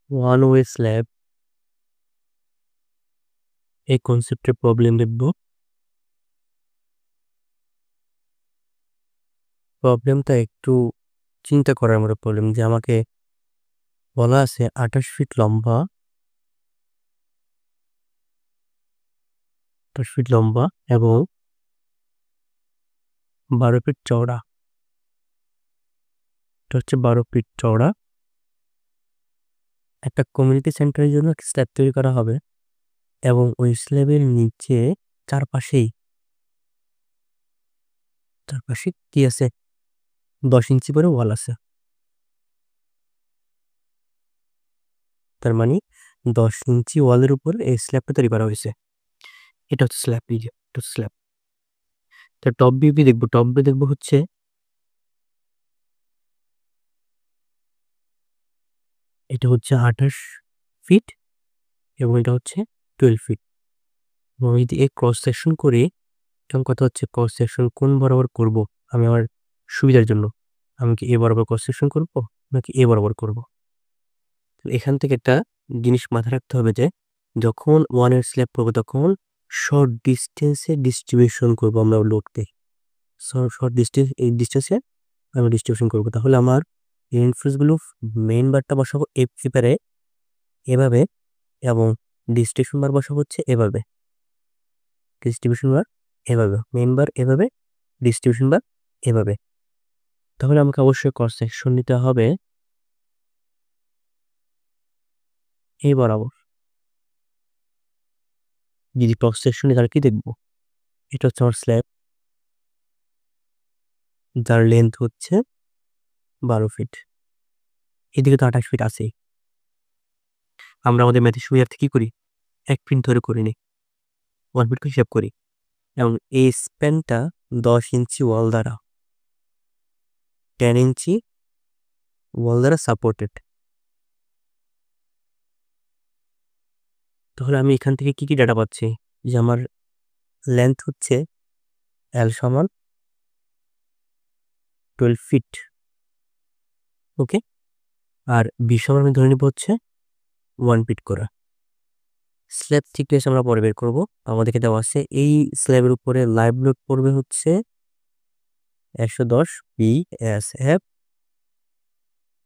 One way slab এই কনসেপ্টের problem দেখব। প্রবলেমটা একটু চিন্তা করার মতো প্রবলেম, যে আমাকে বলা আছে 28 ফিট লম্বা, 28 ফিট লম্বা এবং 12 ফিট চওড়া। এটা হচ্ছে 12 ফিট চওড়া। একটা কমিউনিটি সেন্টারের জন্য একটা স্ল্যাব তৈরি করা হবে এবং ওই স্ল্যাবের নিচে চারপাশে কি আছে, 10 ইঞ্চি করে ওয়াল আছে। তার মানে 10 ইঞ্চি ওয়ালের উপর এই স্ল্যাবটা তৈরি করা হয়েছে। এটা হচ্ছে স্ল্যাব, এই যে এটা হচ্ছে স্ল্যাব। তা টপ ভিউ দেখবো, টপ ভিউ দেখবো হচ্ছে এটা হচ্ছে 28 ফিট এবং এটা হচ্ছে 12 ফিট। এবং যদি এই ক্রস সেকশন করে, এখন কথা হচ্ছে ক্রস সেকশন কোন বরাবর করব আমি আমার সুবিধার জন্য। আমি কি এ বরাবর ক্রস সেকশন করব নাকি এ বরাবর করব? তো এখান থেকে একটা জিনিস মাথায় রাখতে হবে যে যখন ওয়ানের স্ল্যাব করবো তখন শর্ট ডিস্টেন্সে ডিস্ট্রিবিউশন করবো আমরা লোডকে। শর্ট ডিস্টেন্স, এই ডিস্টেন্সে আমরা ডিস্ট্রিবিউশন করবো। তাহলে আমার রেইনফোর্সগুলো মেইন বারটা বসাবো এপারে এভাবে এবং ডিস্ট্রিবিউশন বার বসাবো হচ্ছে এভাবে। ডিস্ট্রিবিউশন বার এভাবে, মেইন বার এভাবে, ডিস্ট্রিবিউশন বার এভাবে। তাহলে আমাকে অবশ্যই ক্রস সেকশন নিতে হবে এই বরাবর। যদি ক্রস সেকশন নিই তাহলে কি দেখবো, এটা হচ্ছে আমার স্ল্যাব যার লেন্থ হচ্ছে 12 ফিট, এদিকে তো 28 ফিট আছেই। আমরা আমাদের ম্যাথের সুবিধার্থে কি করি, 1 ফিট ধরে করে নিই, 1 ফিট হিসাব করি এবং এই স্প্যানটা 10 ইঞ্চি ওয়াল দ্বারা 10 ইঞ্চি ওয়াল দ্বারা সাপোর্টেড। তাহলে আমি এখান থেকে কি ডাটা পাচ্ছি, যে আমার লেন্থ হচ্ছে এল সমান 12 ফিট, ওকে, আর বি সমান আমি ধরে নিব হচ্ছে 1 ফিট করা। স্ল্যাব থিকনেস আমরা পরে বের করবো। আমাদেরকে দেওয়া আছে এই স্ল্যাবের উপরে লাইভ লোড পড়বে হচ্ছে 110 PSF,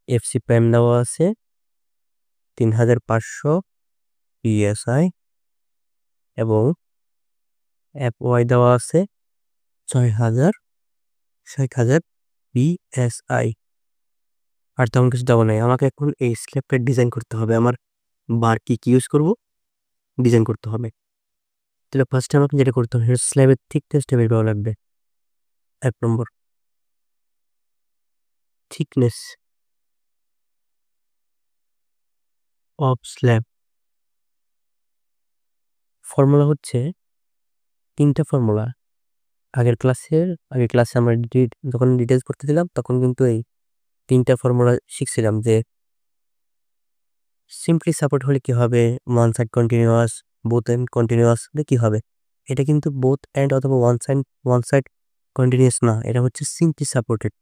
এফসি প্রাইম দেওয়া আছে 3500 PSI এবং FY দেওয়া আছে 6000 PSI। আর তেমন কিছু দেওয়া নাই। আমাকে এখন এই স্ল্যাবটা ডিজাইন করতে হবে, আমার বার কি ইউজ করব ডিজাইন করতে হবে। তাহলে ফার্স্টে আমাকে যেটা করতে হবে, স্ল্যাবের থিকনেসটা বের করা লাগবে। 1 নম্বর থিকনেস অফ স্ল্যাব, ফর্মুলা হচ্ছে 3টা ফর্মুলা। আগের ক্লাসে আমরা যখন ডিটেলস পড়তেছিলাম তখন কিন্তু এই 3টা ফর্মুলা শিখছিলাম, যে সিম্পলি সাপোর্ট হলে কি হবে, one side continuous, both end continuous হলে কি হবে। এটা কিন্তু বোথ এন্ড অথবা ওয়ান সাইড কন্টিনিউয়াস না, এটা হচ্ছে সিম্পলি সাপোর্টেড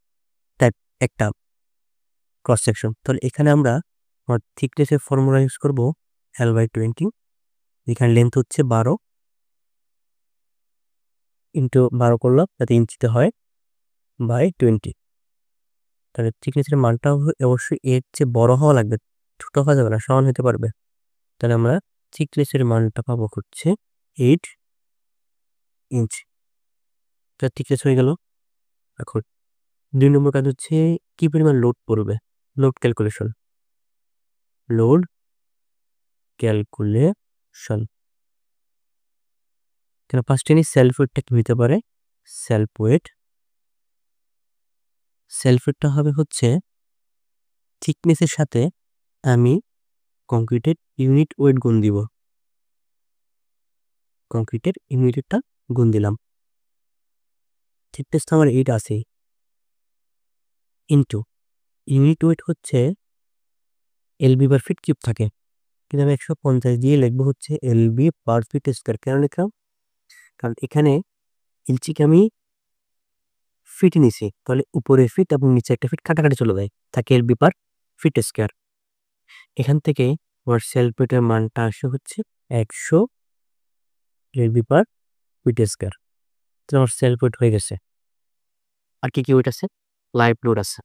টাইপ একটা ক্রস সেকশন। তাহলে এখানে আমরা আমার থিকনেসের ফর্মুলা ইউজ করব L/20, এখানে লেন্থ হচ্ছে 12 ইন্টু 12 করলাম যাতে ইঞ্চিতে হয় বাই 20। তাহলে থিকনেসের মানটা অবশ্যই এর চেয়ে বড় হওয়া লাগবে, ছোট হওয়া যাবে না, সমান হতে পারবে। তাহলে আমরা থিকনেসের মানটা পাবো হচ্ছে 8 ইঞ্চি। তাহলে থিকনেস হয়ে গেল। এখন 2 নম্বর কাজ হচ্ছে কি পরিমাণ লোড পড়বে, লোড ক্যালকুলেশন। লোড ক্যালকুলেশন কেন ফার্স্টে নিই, সেলফ ওয়েটটা কি হতে পারে, সেলফ ওয়েটটা হবে হচ্ছে থিকনেসের সাথে আমি কংক্রিটের ইউনিট ওয়েট গুণ দিব, কংক্রিটের ইউনিটটা গুণ দিলাম। থিকনেস তো আমার 8 আছে, ইন্টু ইউনিট ওয়েট হচ্ছে LB/ফিট কিউব থাকে, কিন্তু আমি 150 দিয়ে লিখবো হচ্ছে LB/ফিট স্কোয়ার। কেন লিখলাম, কারণ এখানে ইঞ্চিকে আমি ফিট নিছি, তাহলে উপরে ফিট এবং নিচে একটা ফিট কাটাকাটি চলে যায়, থাকে LB/ফিট স্কোয়ার। এখান থেকে আমার সেলফ ওয়েটের মানটা আসে হচ্ছে 100 এলবি পার ফিট স্কয়ার। তো আমার সেলফ ওয়েট হয়ে গেছে। আর কি ওয়েট আছে? লাইভ লোড আছে।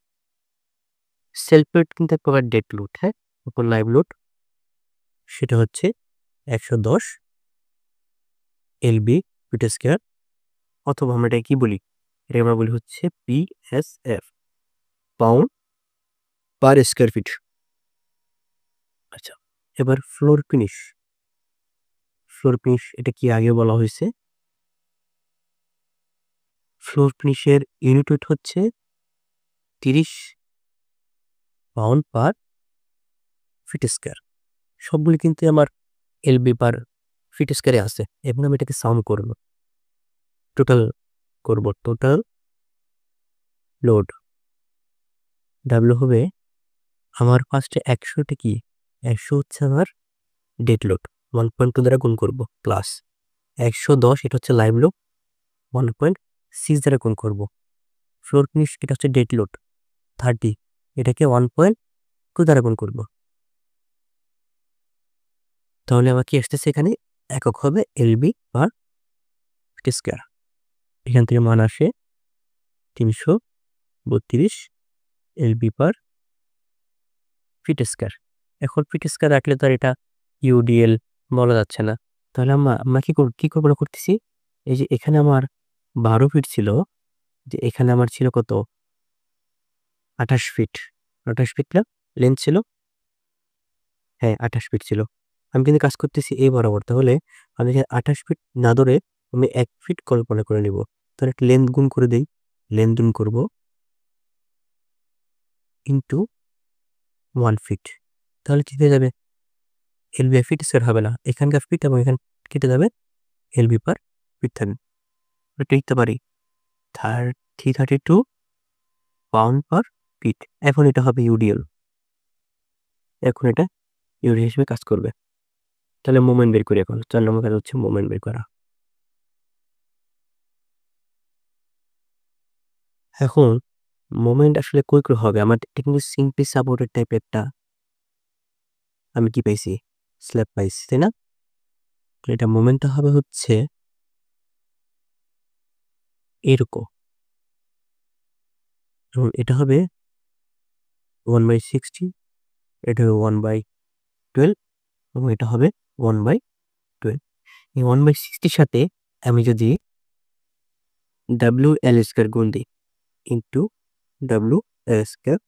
সেলফ ওয়েট কিন্তু এক প্রকার ডেড লোড, হ্যাঁ, উপর লাইভ লোড সেটা হচ্ছে 110 এলবি ফিট স্কয়ার, অথবা আমরা এটা কি বলি? এটা আমরা বলি হচ্ছে PSF, pound per square feet. আচ্ছা, এবার ফ্লোর ফিনিশ এটা কি আগে বলা হয়েছে? ফ্লোর ফিনিশের ইউনিট ওয়েট হচ্ছে 30 পাউন্ড পার ফিট স্কয়ার। সবগুলি কিন্তু আমার এলবি পার ফিট স্কয়ারে আছে এবং আমি এটাকে সাউন্ড করব, টোটাল লোড ডাব্লিউ হবে আমার ফার্স্টে 100টা কি 100 হচ্ছে আমার ডেড লোড, 1.2 দ্বারা গুণ করব, প্লাস 110 এটা হচ্ছে লাইভ লোড, 1.6 দ্বারা গুণ করব। ফ্লোর ফিনিশ এটা হচ্ছে ডেড লোড 30, এটাকে 1.2 দ্বারা গুণ করব। তাহলে আমার কি আসতেছে এখানে? একক হবে এলবি পার ফিট স্কয়ার। এখান থেকে মান আসে 332 এলবি পার ফিট স্কয়ার। এখন ফিট স্কয়ার রাখলে তো আর এটা ইউডিএল বলা যাচ্ছে না। তাহলে আমরা কি করবো করতেছি, এই যে এখানে আমার 12 ফিট ছিল, যে এখানে আমার ছিল কত? 28 ফিট। 28 ফিট না লেন্থ ছিল? হ্যাঁ, 28 ফিট ছিল। আমি কিন্তু কাজ করতেছি এই বরাবর। তাহলে আমি 28 ফিট না ধরে আমি 1 ফিট কল্পনা করে নিব। তাহলে একটা লেন্থ গুণ করে দেই। লেন্থ গুণ করব ইন্টু 1 ফিট। তাহলে কি হয়ে যাবে? এলবি ফিট স্কয়ার হবে না, এখানকার ফিট এবং এখান কেটে যাবে, এলবি পার ফিট থাকবে। এটা লিখতে পারি 332 পাউন্ড পার ফিট। এখন এটা হবে ইউডিএল, এখন এটা ইউডিএল হিসেবে কাজ করবে। তাহলে মোমেন্ট বের করি। এখন 4 নম্বর কাজ হচ্ছে মোমেন্ট বের করা। এখন মোমেন্ট আসলে কই হবে? আমার এটা কিন্তু সিম্পলি সাপোর্টেড টাইপের একটা আমি কি পাইছি? স্ল্যাব পাইছি, তাই না? এটা মোমেন্টটা হবে হচ্ছে এরকম, এবং এটা হবে 1/60, এটা হবে 1/12, এবং এটা হবে 1/12। এই 1/60 সাথে আমি যদি WL স্কয়ার গুণ দিই into WL square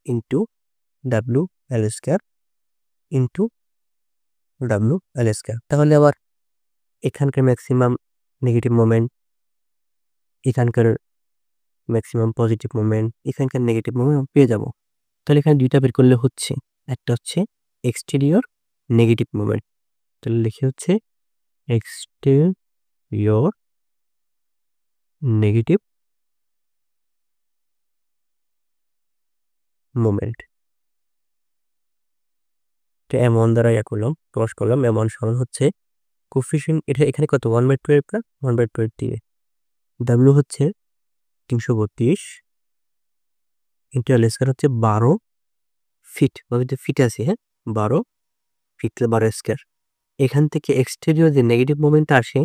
into WL square into WL square, তাহলে আবার এখানকার ম্যাক্সিমাম নেগেটিভ মোমেন্ট, এখানকার ম্যাক্সিমাম পজিটিভ মোমেন্ট, এখানকার নেগেটিভ মোমেন্ট পেয়ে যাব। তাহলে এখানে দুইটা বের করলে হচ্ছে, একটা হচ্ছে এক্সটেরিয়র নেগেটিভ মোমেন্ট, তাহলে লিখে হচ্ছে এক্সটেরিয়র নেগেটিভ মোমেন্ট। এটা M1 দ্বারা করলাম, ক্রস করলাম। M1 সমান হচ্ছে কোফিশিয়েন্ট, এটা এখানে কত? 1/12 না 1/12 দিয়ে W হচ্ছে 332 ইন্টু L স্কয়ার হচ্ছে 12 ফিট, আমি ফিটে আছি, হ্যাঁ, 12 ফিট 12 স্কয়ার। এখান থেকে এক্সটেরিয়র যে নেগেটিভ মোমেন্টটা আসে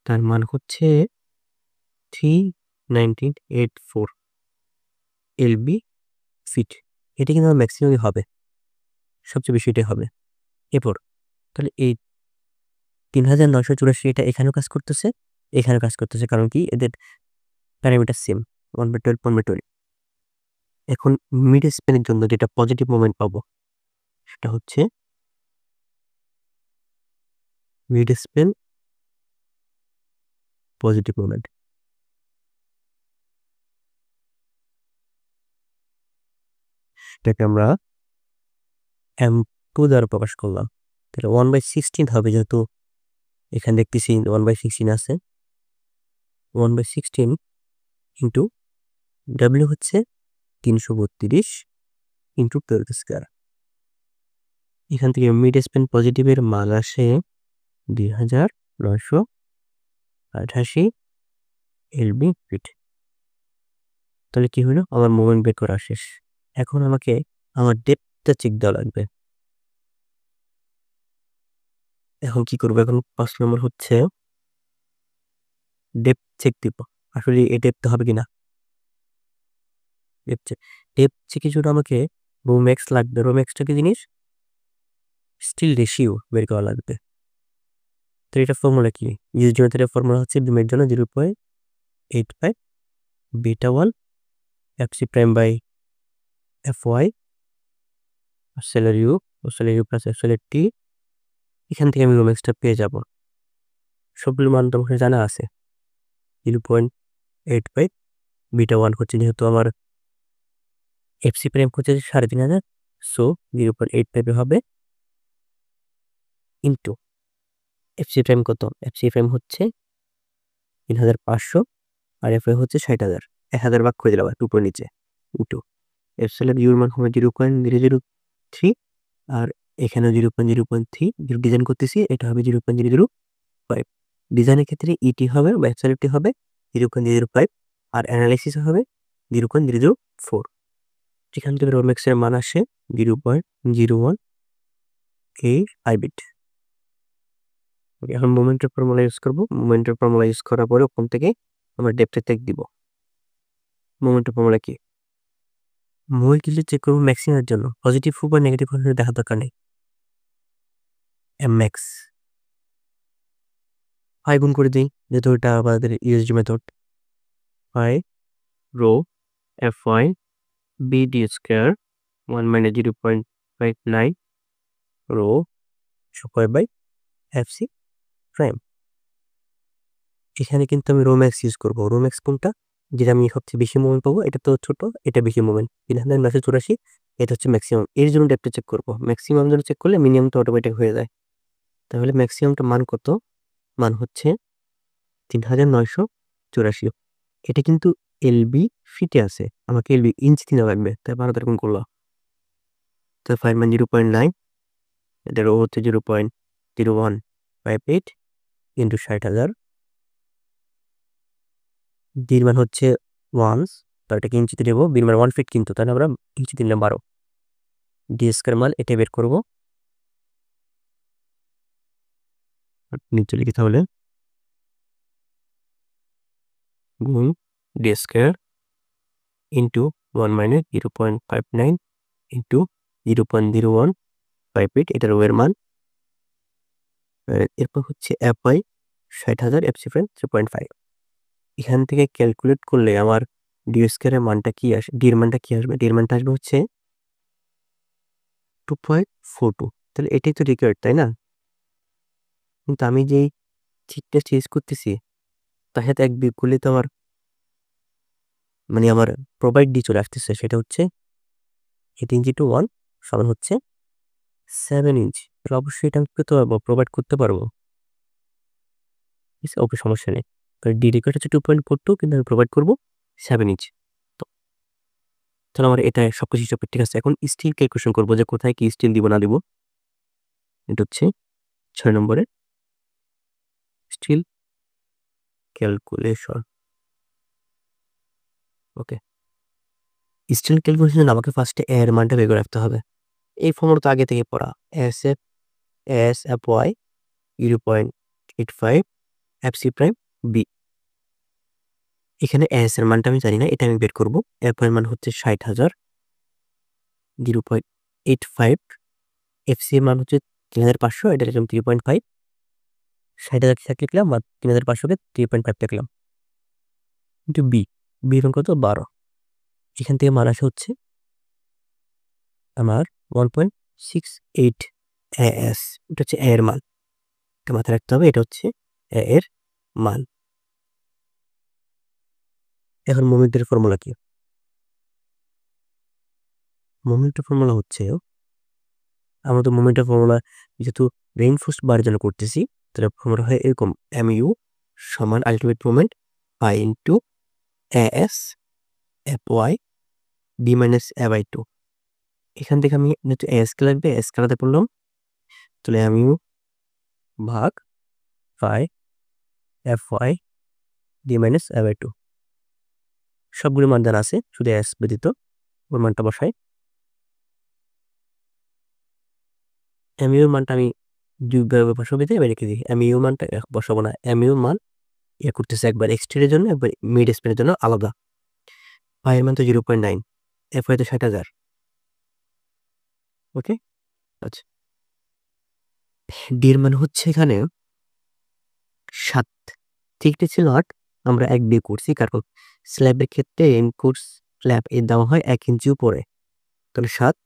তার মান হচ্ছে 3984 এলবি ফিট। এটা কিন্তু আমার ম্যাক্সিমামই হবে, সবচেয়ে বেশি এটাই হবে। এরপর তাহলে এই 3984 এটা এখানেও কাজ করতেছে, এখানেও কাজ করতেছে, কারণ কি এদের প্যারামিটার সেম 1/12 1/12। এখন মিড স্প্যানের জন্য যেটা পজিটিভ মোমেন্ট পাবো সেটা হচ্ছে মিড স্প্যান পজিটিভ মোমেন্ট। এটাকে আমরা M2 দ্বারা প্রকাশ করলাম। তাহলে 1/16 হবে, যেহেতু এখানে দেখতেছি 1/16 আছে। 1/16 ইন্টু W হচ্ছে 332 ইন্টু 12 স্কয়ার। এখান থেকে মিড স্প্যান পজিটিভের মান আসে 2988 এলবি ফিট। তাহলে কি হলো? আমার মোমেন্ট বের করা শেষ। এখন আমাকে আমার ডেপথটা চেক দেওয়া লাগবে। এখন কি করবো? এখন 5 নম্বর হচ্ছে ডেপথ চেক দিব। আসলে এই ডেপথ হবে কিনা। ডেপথ চেকের জন্য আমাকে রোম্যাক্স লাগবে। রোম্যাক্সটা কি জিনিস? স্টিল রেশিও বের করা লাগবে। তো এটা ফর্মুলা কি? ইউজ মেথডের ফর্মুলা হচ্ছে বিমের জন্য 0.85 beta 1 FC prime by F Y সেলের ইউ প্লাস সেলের টি। এখান থেকে আমি রোম্যাক্সটা পেয়ে যাব। সবগুলো মান তোমাকে জানা আছে। 0.85 বিটা 1 হচ্ছে যেহেতু আমার এফসি প্রাইম হচ্ছে 3500, সো 0.85 হবে ইন্টু এফসি প্রাইম কত? এফসি প্রাইম হচ্ছে 3500 আর এফ হচ্ছে 60,000। 1000 ভাগ করে দিলাম উপর নিচে ইন্টু এফসেলের ইউর মান হবে 0.003 আর এখানে 0.0.3 ডিজাইন করতেছি, এটা হবে 0.005। ডিজাইনের ক্ষেত্রে ইটি হবে বা এফসেলটি হবে 0.005 আর অ্যানালাইসিস হবে 0.004। যেখান থেকে রোম্যাক্সের মান আসে 0.01 বিট। এখন মোমেন্টের ফর্মুলা ইউজ করবো। মোমেন্টের ফর্মুলা ইউজ করার পরে ওখান থেকে আমরা ডেপথে চেক দিব। মোমেন্টের ফর্মুলা কি? মোমেন্ট চেক করবো ম্যাক্সিমামের জন্য। পজিটিভ বা নেগেটিভ দেখা দরকার নেই। এম ম্যাক্স 5 গুণ করে দিই, যেহেতু এটা আমাদের USD method. 5 rho F Y B D square 1 - 0.59 rho square by F C prime. এখানে কিন্তু আমি রোম্যাক্স ইউজ করবো। রোম্যাক্স কোনটা? যেটা আমি সবচেয়ে বেশি মোমেন্ট পাবো, এটা তো ছোট, এটা বেশি মোমেন্ট। 3984, এটা হচ্ছে ম্যাক্সিমাম। এর জন্য ডেপথে চেক করবো। ম্যাক্সিমাম জন্য চেক করলে মিনিমাম তো অটোমেটিক হয়ে যায়। তাহলে ম্যাক্সিমামটা মান কত? মান হচ্ছে 3984। এটা কিন্তু এলবি ফিটে আছে, আমাকে এলবি ইঞ্চ দিনা লাগবে, তাই 12 এরকম করলো। তো 5 মান 0.9, এটা রো হচ্ছে 0.0158 ইন্টু 60,000। ডির মান হচ্ছে ওয়ান্স, তো এটাকে ইঞ্চিতে নেবো। বির মান 1 ফিট কিন্তু, তাহলে আমরা ইঞ্চিতে নিলাম 12। ডি স্কয়ার মান এটা বের করবো। নিচে লিখি তাহলে গুণ ডি স্কয়ার ইন্টু 1 - 0.59 ইন্টু 0.0158, এটা রো এর মান। এরপর হচ্ছে F Y 60,000, F C prime 3.5। এখান থেকে ক্যালকুলেট করলে আমার ডি স্কয়ারের মানটা কি আসে? ডির মানটা কি আসবে? ডির মানটা আসবে হচ্ছে 2.42। তাহলে এটাই তো রিকোয়ার্ড, তাই না? কিন্তু আমি যেই থিকনেস ইউজ করতেছি তার সাথে এক বিয়োগ করলে তো আমার আমার প্রোভাইড ডি চলে আসতেছে। সেটা হচ্ছে 8 × 1 সমান হচ্ছে 7 ইঞ্চ। তাহলে অবশ্যই এটা আমি পেতে পারবো, প্রোভাইড করতে পারবো। ঠিক আছে, ওকে, সমস্যা নেই। ডি রিকোয়ার্ড হচ্ছে 2.42, কিন্তু আমি প্রোভাইড করবো 7 ইঞ্চ। তো তাহলে আমার এটা সবকিছু হিসাবে ঠিক আছে। এখন স্টিল ক্যালকুলেশন করবো যে কোথায় কি স্টিল দিব না দিব। এটা হচ্ছে 6 নম্বরে স্টিল ক্যালকুলেশন। ওকে, স্টিল ক্যালকুলেশন আমাকে ফার্স্টে এর মানটা বের করে রাখতে হবে। এই ফর্মুলা তো আগে থেকে পড়া। S F Y 0.85 F C prime B. এখানে এস এর মানটা আমি জানি না, এটা আমি বের করবো। এফ এর মান হচ্ছে 60,000, 0.85 এফ সি এর মান হচ্ছে 3500, এটা লিখলাম 3.5। 60,000 লিখলাম আর 3500কে 3.5 লিখলাম ইন্টু বি। বি এর কত? 12। এখান থেকে মান আসা হচ্ছে আমার 1.68 এস। এটা হচ্ছে এর মান, এটা মাথায় রাখতে হবে। এটা হচ্ছে এর মান। এখন মোমেন্টের ফর্মুলা কি? মোমেন্টের ফর্মুলা হচ্ছে, আমরা তো মোমেন্টের ফর্মুলা যেহেতু রেইনফোর্সড বারের জন্য করতেছি, তাহলে ফর্মুলা হয় এরকম: এম ইউ সমান ultimate moment I into S F Y B minus A by 2। এখান থেকে আমি যেহেতু এস কে লাগবে, এস কালাতে পড়লাম, তাহলে এম ইউ ভাগ pi F Y D minus A by 2। সবগুলো মান জানা আছে, শুধু এস ব্যতীত। ওর মানটা বসাই। এম ইউর মানটা আমি সুবিধা এবার রেখে দিই। MU মানটা বসাবো না, MU মান করতেছে একবার এক্সটেরিয়র জন্য, একবার মিড স্প্যানের জন্য আলাদা। পায়ের মান তো 0.9, FY তো 60,000। ওকে, আচ্ছা, ডির মান হচ্ছে এখানে 7, ঠিকটা ছিল 8, আমরা 1 দিয়ে করছি কারণ স্ল্যাবের ক্ষেত্রে ইনপুট স্ল্যাব এর দেওয়া হয় 1 ইঞ্চি উপরে। তাহলে 7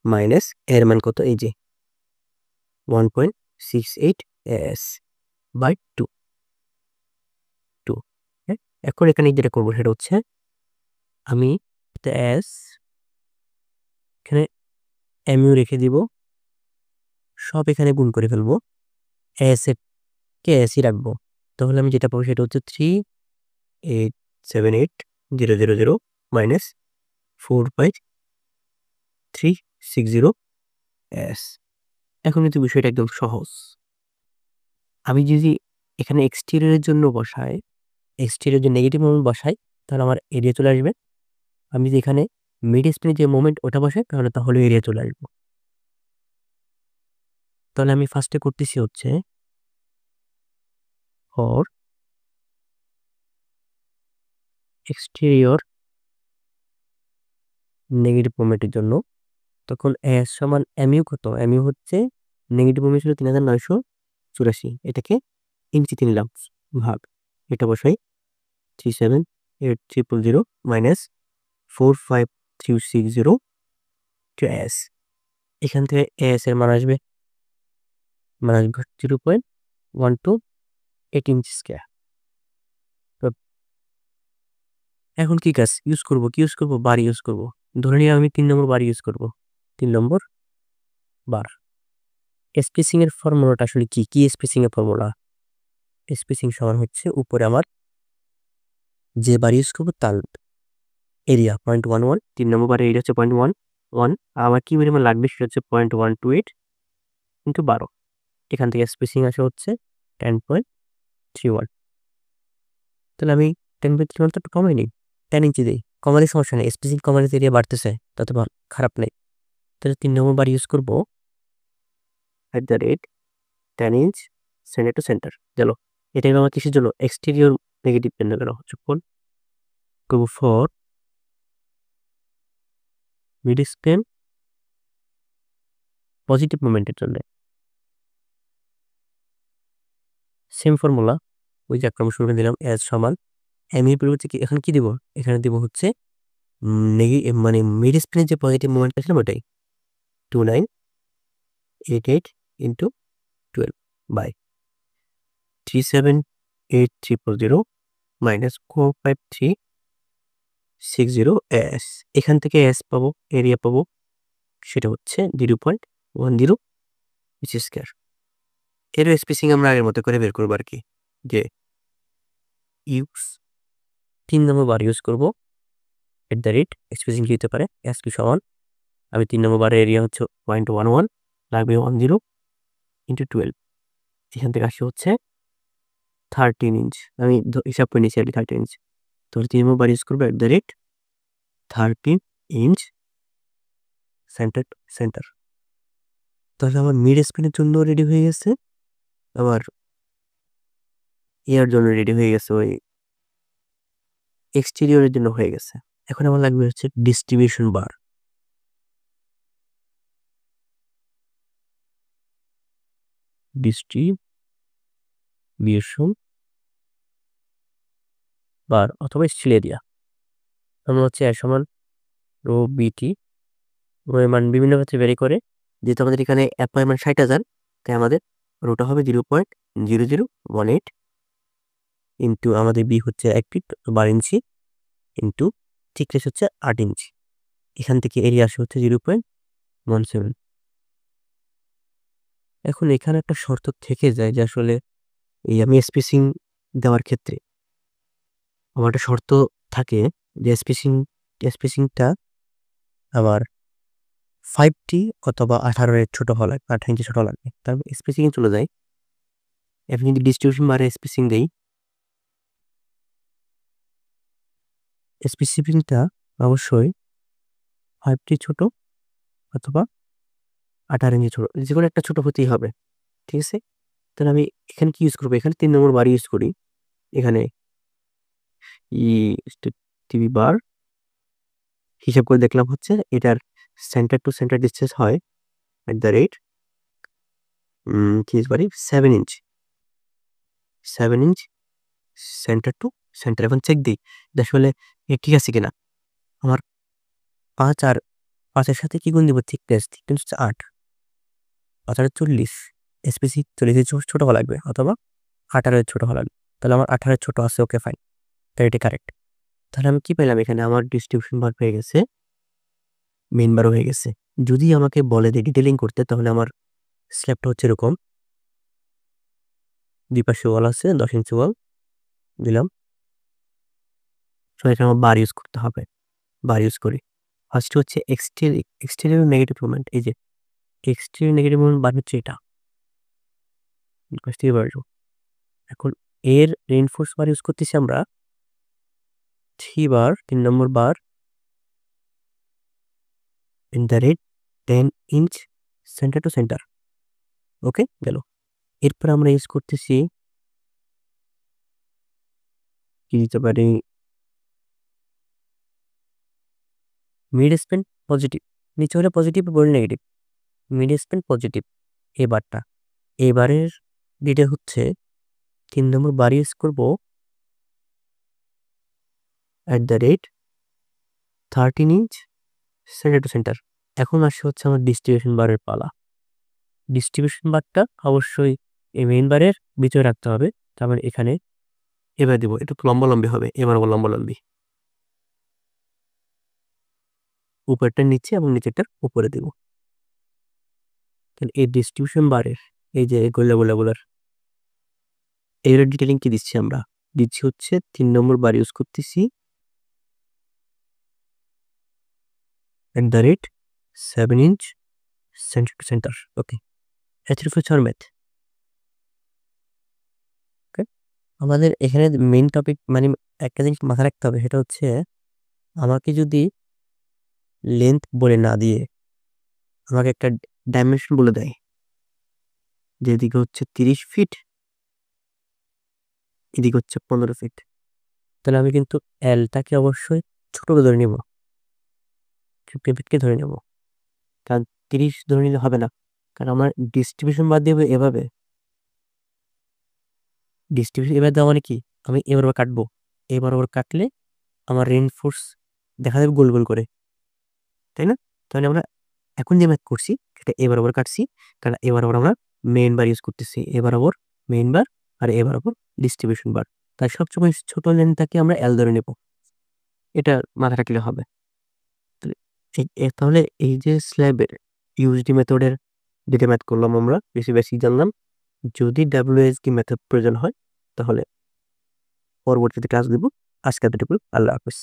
মাইনাস এর মান কত, এই যে 1.68 s বাই 2। হ্যাঁ, এখন এখানে যেটা করবো সেটা হচ্ছে আমি এস এখানে MU রেখে দিব, সব এখানে গুণ করে ফেলবো, এস এর কে এসই রাখবো। তাহলে আমি যেটা পাবো সেটা হচ্ছে 3878000 মাইনাস 45360 s। এখন কিন্তু বিষয়টা একদম সহজ। আমি যদি এখানে এক্সটেরিয়রের জন্য বসাই, এক্সটেরিয়র যে নেগেটিভ মোমেন্ট বসাই, তাহলে আমার এরিয়া চলে আসবে। আমি যদি এখানে মিড স্প্যানের যে মোমেন্ট ওটা বসাই তাহলে এরিয়া চলে আসবো। তাহলে আমি ফার্স্টে করতেছি হচ্ছে ফর এক্সটেরিয়র নেগেটিভ মোমেন্টের জন্য, তখন এস সমান MU কত, MU হচ্ছে নেগেটিভ মোমেন্ট ছিল 3984, এটাকে ইঞ্চিতে নিলাম ভাগ, এটা বসাই 37800 মাইনাস 45360 s। এখান থেকে এস এর মান আসবে 0.12 ইঞ্চি স্কয়ার। এখন কি কাজ ইউজ করবো, কি ইউজ করবো, বার ইউজ করবো। ধরে নিয়ে আমি 3 নম্বর বার ইউজ করবো, 3 নম্বর বার। স্পেসিং এর ফর্মুলাটা আসলে কি, কি স্পেসিং এর ফর্মুলা? স্পেসিং সমান হচ্ছে উপরে আমার যে বার ইউজ করবো তার এরিয়া 0.11, 3 নম্বর বারের এরিয়া হচ্ছে 0.11, আমার কি পরিমাণ লাগবে সেটা হচ্ছে 0.128 ইন্টু 12। এখান থেকে স্পেসিং আসে হচ্ছে 10.31। তাহলে আমি 10.31 তো একটু কমাই নিই, 10 ইঞ্চি দিই, কমালে সমস্যা নেই, স্পেসিং কমালে এরিয়া বাড়তেছে, তাতে খারাপ নেই। তাহলে 3 নম্বর বার ইউজ করবো @10 ইঞ্চ সেন্টার টু সেন্টার। চলো, এটা আমার কিসের জন্য, এক্সটেরিয়র নেগেটিভ জন্য কেন যখন করবো ফর মিড স্প্যান পজিটিভ মোমেন্টের জন্য। সেম ফর্মুলা, ওই যে আমরা শুরু করে দিলাম এস সমান এম এর পরিবর্তে কি এখন কি দিব, এখানে দিব হচ্ছে মানে মিড স্প্যানের যে পজিটিভ মোমেন্ট আছে ওটাই 2988 ইন্টু 12 বাই 37830 মাইনাস 45360 s। এখান থেকে এস পাবো, এরিয়া পাবো, সেটা হচ্ছে 0.10 ইঞ্চি স্কয়ার। এর স্পেসিং আমরা আগের মতো করে বের করবো আর কি, যে ইউজ 3 নম্বর বার ইউজ করবো স্পেসিং কি হতে পারে, এস কি সমান, আমি 3 নম্বর বারের এরিয়া হচ্ছে 0.11, লাগবে 10 ইন্টু 12, এখান থেকে আসে হচ্ছে 13 ইঞ্চ, আমি হিসাব করে নিয়েছি আর কি 13 ইঞ্চ। তো 3 নম্বর বার ইউজ করবো 13 ইঞ্চ সেন্টার সেন্টার। তাহলে আমার মিড স্প্যানের জন্য রেডি হয়ে গেছে, আবার এর জন্য রেডি হয়ে গেছে, ওই এক্সটেরিয়রের জন্য হয়ে গেছে। এখন আমার লাগবে হচ্ছে ডিস্ট্রিবিউশন বার। ডিস্ট্রিবিউশন বার অথবা স্টিল এরিয়া, আমরা হচ্ছে এর সমান রো বিটি, রোয়ের মান বিভিন্ন ক্ষেত্রে ভ্যারি করে, যেহেতু আমাদের এখানে অ্যাপয়ের মান 60,000, তাই আমাদের রোটা হবে 0.0018 ইন্টু আমাদের বি হচ্ছে 1 ফিট 12 ইঞ্চি ইন্টু থিকনেস হচ্ছে 8 ইঞ্চি। এখান থেকে এরিয়া আসে হচ্ছে 0.17। এখন এখানে একটা শর্ত থেকে যায় যে আসলে এই আমি স্পেসিং দেওয়ার ক্ষেত্রে আমার একটা শর্ত থাকে যে স্পেসিংটা আমার 5T অথবা 18 এর ছোট হওয়া লাগবে, 18 ইঞ্চি ছোট লাগবে, তারপর স্পেসিং চলে যায়। এখন যদি ডিস্ট্রিবিউশন বারে স্পেসিং দেই, স্পেসিফিংটা অবশ্যই 5T ছোট অথবা 18 ইঞ্চি ছোট, যে কোনো একটা ছোট হতেই হবে। ঠিক আছে? তাহলে আমি এখানে কি ইউজ করবো? এখানে 3 নম্বর বার ইউজ করি। এখানে টিভি বার হিসাব করে দেখলাম হচ্ছে এটার সেন্টার টু সেন্টার ডিসটেন্স হয় এট দ্য রেট কি ইউজ করি 7 inch 7 inch centre to centre. এখন চেক দিই আসলে ঠিক আছে কিনা। আমার 5 আর 5-এর সাথে কি গুণ দিব? থিকনেস হচ্ছে 8, 5 আর 40, এসপিসি 40 ছোট হওয়া লাগবে অথবা 18 ছোট হওয়া লাগবে। তাহলে আমার 18 ছোট আছে, ওকে ফাইন, তাই এটা কারেক্ট। তাহলে আমি কি পেলাম? এখানে আমার ডিস্ট্রিবিউশন বার পেয়ে গেছে, মেইন বারও হয়ে গেছে। যদি আমাকে বলে যে ডিটেলিং করতে, তাহলে আমার স্ল্যাবটা হচ্ছে এরকম, দুই পাশে ওয়াল আছে, 10 ইঞ্চি ওয়াল দিলাম। তো এখানে আমার বার ইউজ করতে হবে। বার ইউজ করি, ফার্স্ট হচ্ছে এক্সটেরিয়র নেগেটিভ মুভমেন্ট। এই যে এক্সটেরিয়র নেগেটিভ মুভমেন্ট বার হচ্ছে এটা, এখন এর রেইনফোর্স বার ইউজ করতেছি আমরা 3 bar, 3 number bar in the rate 10 inch centre to centre. Okay গেল। এরপর আমরা ইউজ করতেছি কি দিতে পারি, মিড স্প্যান পজিটিভ, নিচে হলে পজিটিভ উপরে নেগেটিভ, মিড স্প্যান পজিটিভ। এবারটা এবারের ডিটে হচ্ছে 3 নম্বর বার ইউজ করবো at the rate 13 inch centre to centre. এখন আসছে হচ্ছে আমার ডিস্ট্রিবিউশন বারের পালা। ডিস্ট্রিবিউশন বারটা অবশ্যই এই মেইন বারের ভিতরে রাখতে হবে। তারপর এখানে এবার দিব, একটু লম্বালম্বি হবে, এবার লম্বালম্বি, উপরটা নিচে এবং নিচেরটার উপরে দেব। তাহলে এই ডিস্ট্রিবিউশন বারের এই যে গোলার এর ডিটেলিং কি দিচ্ছি আমরা? দিচ্ছি হচ্ছে 3 নম্বর বার ইউজ করতেছি at the rate 7 inch centre to centre. Okay, হচ্ছে ম্যাথ। ওকে, আমাদের এখানে মেইন টপিক মানে একটা জিনিস মাথায় রাখতে হবে, সেটা হচ্ছে আমাকে যদি লেন্থ বলে না দিয়ে আমাকে একটা ডাইমেনশন বলে দেয়, যেদিকে হচ্ছে 30 ফিট, এদিকে হচ্ছে 15 ফিট, তাহলে আমি কিন্তু এলটাকে অবশ্যই ছোট ধরে নিব, 50 ফিটকে ধরে নেব। কারণ 30 ধরে নিলে হবে না, কারণ আমার ডিস্ট্রিবিউশন বাদ দিয়ে এভাবে ডিস্ট্রিবিউশন এবার দেওয়া মানে কি, আমি এবার কাটবো, এবার কাটলে আমার রেইনফোর্স দেখা যাবে গোল গোল করে, তাই না? তাহলে আমরা এখন যে ম্যাথ করছি সেটা এবার কাটছি, কারণ এবার আমরা মেইন বার ইউজ করতেছি, এবার মেইন বার আর এবার ডিস্ট্রিবিউশন বার। তাই সবসময় ছোট লেন্থটাকে আমরা এল ধরে নেব, এটা মাথা রাখলে হবে। তাহলে এই যে স্ল্যাবের ইউএসডি মেথডের যেটা ম্যাথ করলাম আমরা, বেশি জানলাম। যদি ডাব্লিউএসডি মেথড প্রয়োজন হয় তাহলে পরবর্তীতে ক্লাস দেব। আজকে এতটুকু, আল্লাহ হাফেজ।